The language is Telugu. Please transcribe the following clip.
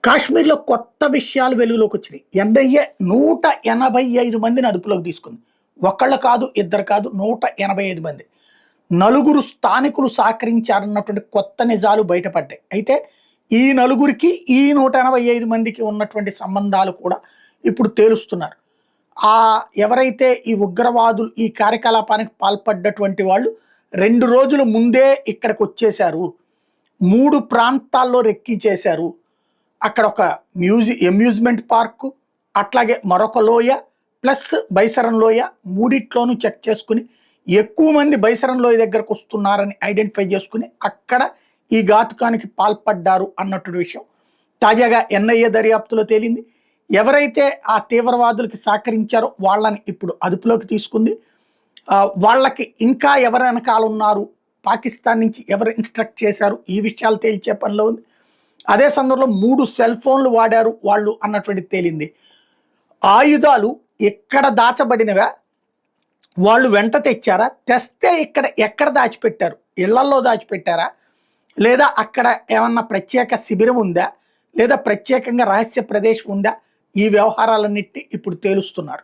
కాశ్మీర్లో కొత్త విషయాలు వెలుగులోకి వచ్చినాయి. ఎన్ఐఏ 185 మందిని అదుపులోకి తీసుకుంది. ఒకళ్ళు కాదు, ఇద్దరు కాదు, 185 మంది. నలుగురు స్థానికులు సహకరించారన్నటువంటి కొత్త నిజాలు బయటపడ్డాయి. అయితే ఈ నలుగురికి ఈ 185 మందికి ఉన్నటువంటి సంబంధాలు కూడా ఇప్పుడు తేలుస్తున్నారు. ఎవరైతే ఈ ఉగ్రవాదులు ఈ కార్యకలాపానికి పాల్పడ్డటువంటి వాళ్ళు 2 రోజుల ముందే ఇక్కడికి వచ్చేశారు. 3 ప్రాంతాల్లో రెక్కీ చేశారు. అక్కడ ఒక అమ్యూజ్మెంట్ పార్కు, అట్లాగే మరొక లోయ, ప్లస్ బైసరన్ లోయ, మూడిట్లోనూ చెక్ చేసుకుని ఎక్కువ మంది బైసరన్ లోయ దగ్గరకు వస్తున్నారని ఐడెంటిఫై చేసుకుని అక్కడ ఈ ఘాతుకానికి పాల్పడ్డారు అన్నటువంటి విషయం తాజాగా ఎన్ఐఏ దర్యాప్తులో తేలింది. ఎవరైతే ఆ తీవ్రవాదులకి సహకరించారో వాళ్ళని ఇప్పుడు అదుపులోకి తీసుకుంది. వాళ్ళకి ఇంకా ఎవరు వెనకాల ఉన్నారు, పాకిస్తాన్ నుంచి ఎవరు ఇన్స్ట్రక్ట్ చేశారు, ఈ విషయాలు తేల్చే పనిలో ఉంది. అదే సందర్భంలో 3 సెల్ ఫోన్లు వాడారు వాళ్ళు అన్నటువంటిది తేలింది. ఆయుధాలు ఎక్కడ దాచబడినవా, వాళ్ళు వెంట తెచ్చారా, తెస్తే ఎక్కడ దాచిపెట్టారు, ఇళ్లల్లో దాచిపెట్టారా, లేదా అక్కడ ఏమన్నా ప్రత్యేక శిబిరం ఉందా, లేదా ప్రత్యేకంగా రహస్య ప్రదేశం ఉందా, ఈ వ్యవహారాలన్నింటినీ ఇప్పుడు తేలుస్తున్నారు.